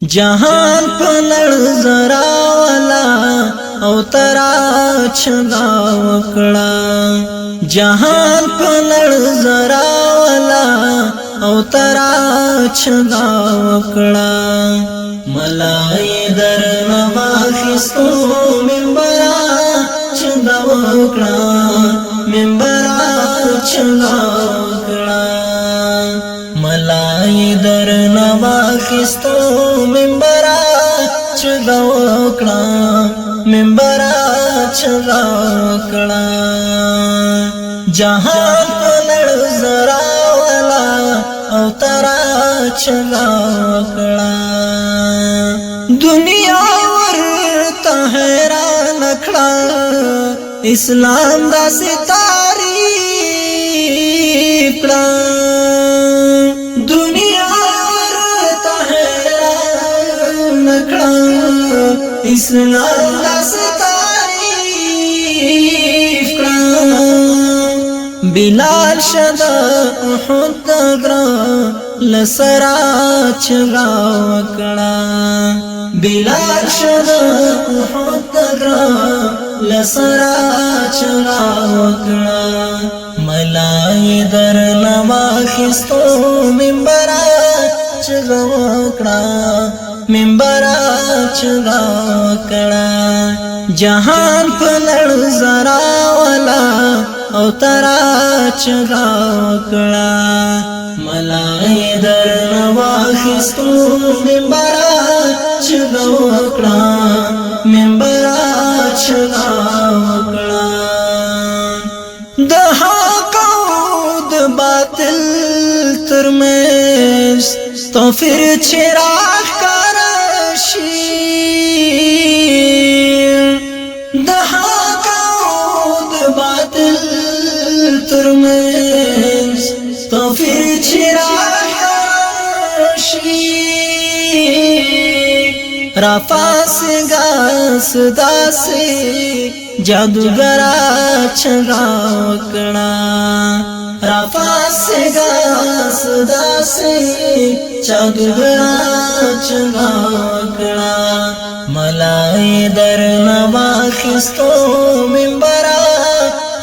जहान पलड़ जरा वाला औ तरा छगा वकड़ा जहान पलड़ जरा वाला औ तरा छगा वकड़ा मलाई दर नवाखिस्तो मिंबरा छगा वकड़ा मिंबरा छगा वकड़ा मलाई दर नवाखिस्तो मिंबरा छगा वकड़ा मिंबरा छगा वकड़ा जहां पलड़ जरा वाला औ तरा छगा वकड़ा दुनिया वर्ता हैरान खड़ा इस्लाम दा सितारी पड़ा दुनिया वर्ता हैरान खड़ा इस्लाम दा सितारी पड़ा बिलाल शदा उहुद ग्रा लसरा छगा वकड़ा बिलाल शदा उहुद ग्रा लसरा छगा वकड़ा मलाई दर नवाखिस्तो मिंबरा छगा वकड़ा मिंबरा छगा वकड़ा जहान पलड़ जरा वाला औ तरा छगा वकड़ा मलाई दर नवाखिस्तो मिंबरा छगा वकड़ा मिंबरा छगा वकड़ा दहा कौद बातिल तरमेश तो फिर चिराग करशी दहा कौद बातिल तरमेश तो फिर चिराग करशी रफा से गास दासे जादूगरा छगा वकड़ा रफा से गास दासे जादूगरा छगा वकड़ा मलाई दर नवाखिस्तो मिंबरा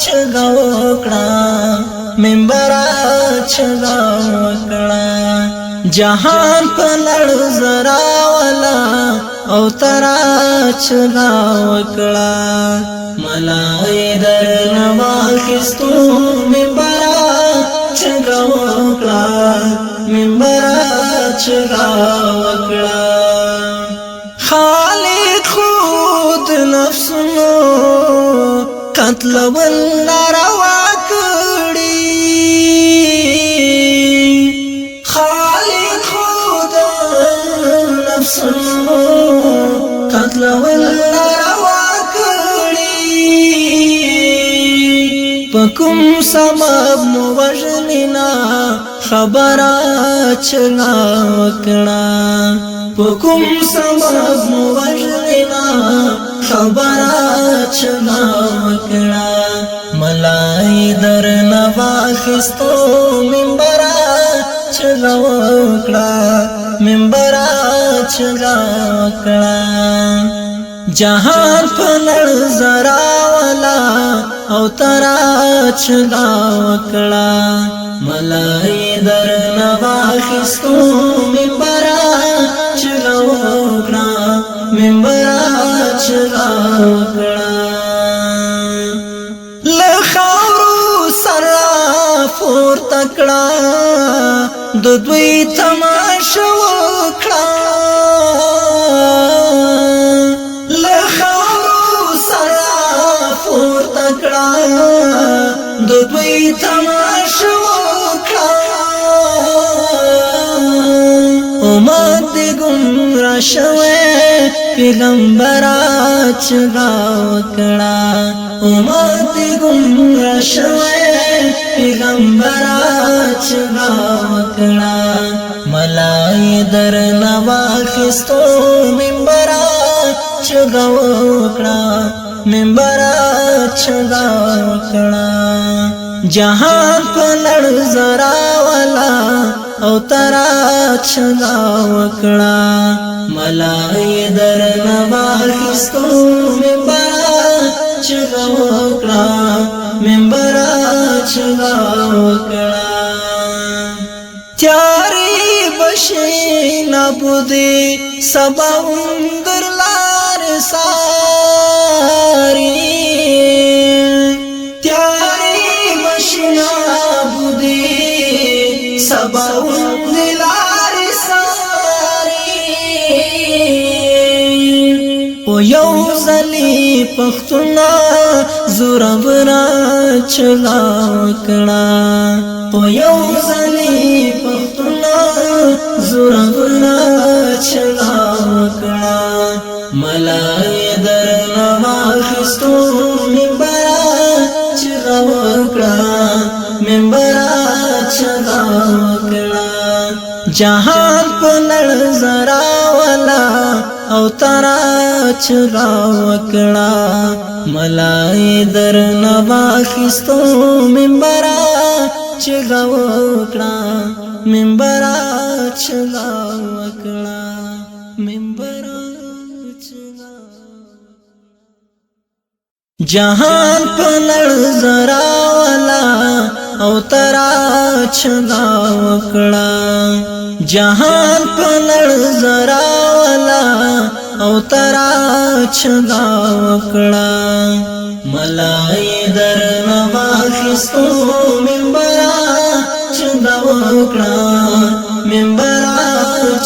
छगा वकड़ा मिंबरा छगा वकड़ा जहान पलड़ जरा वाला औ तरा छगा वकड़ा मलाई दर नवाखिस्तो मिंबरा छगा वकड़ा मिंबरा छगा वकड़ा खालिद खुद नफ्सनो कत्ल वल्ला रवा कड़ी खालिद खुद नफ्सनो कत्ल वल्ला रवा कड़ी पकुम सबब मुवजनिना खबरा छगा वकड़ा पकुम सबब मुवजनिना खबरा छगा वकड़ा मलाई दर नवाखिस्तो मिंबरा छगा वकड़ा मिंबरा छगा वकड़ा जहान पलड़ जरा वाला औ तरा छगा वकड़ा मलाई दर नवाखिस्तो मिंबरा छगा वकड़ा मिंबरा छगा वकड़ा लखारू सरा फोर तकड़ा दुद्वी तमाशा वकड़ा लखारू सरा फोर तकड़ा दुद्वी तमाशा वकड़ा उम्मत गुमराह शवे पैगंबरा छगा वकड़ा उम्मत गुमराह शवे पैगंबरा छगा वकड़ा मलाई दर नवाखिस्तो मिंबरा छगा वकड़ा मिंबरा छगा वकड़ा जहां पलड़ जरा वाला औ तरा छगा वकड़ा ملای در نواخستو منبرا چغا وکړه منبرا چغا وکړه تیاری بشي نابودي سبا در لار ساري تیاری بشي نابودي سبا در لار ساري او یو ځلې پښتونه زورورا چغا وکړه او یو ځلې پښتونه زورورا چغا وکړه ملای در نواخستو منبرا چغا وکړه منبرا چغا وکړه جهان په لړ زرا والا او ترا چغا وکړه ملای در نواخستو منبرا چغا وکړه منبرا چغا وکړه منبرا چغا جهان په لړ زرا والا او ترا چغا وکړه جهان په لړ زرا والا او ترا چغا وکړه ملای در نواخستو منبرا چغا وکړه منبرا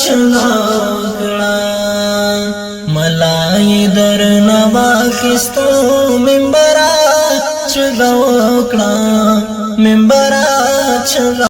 چغا وکړه ملای در نواخستو منبرا چغا وکړه منبرا چغا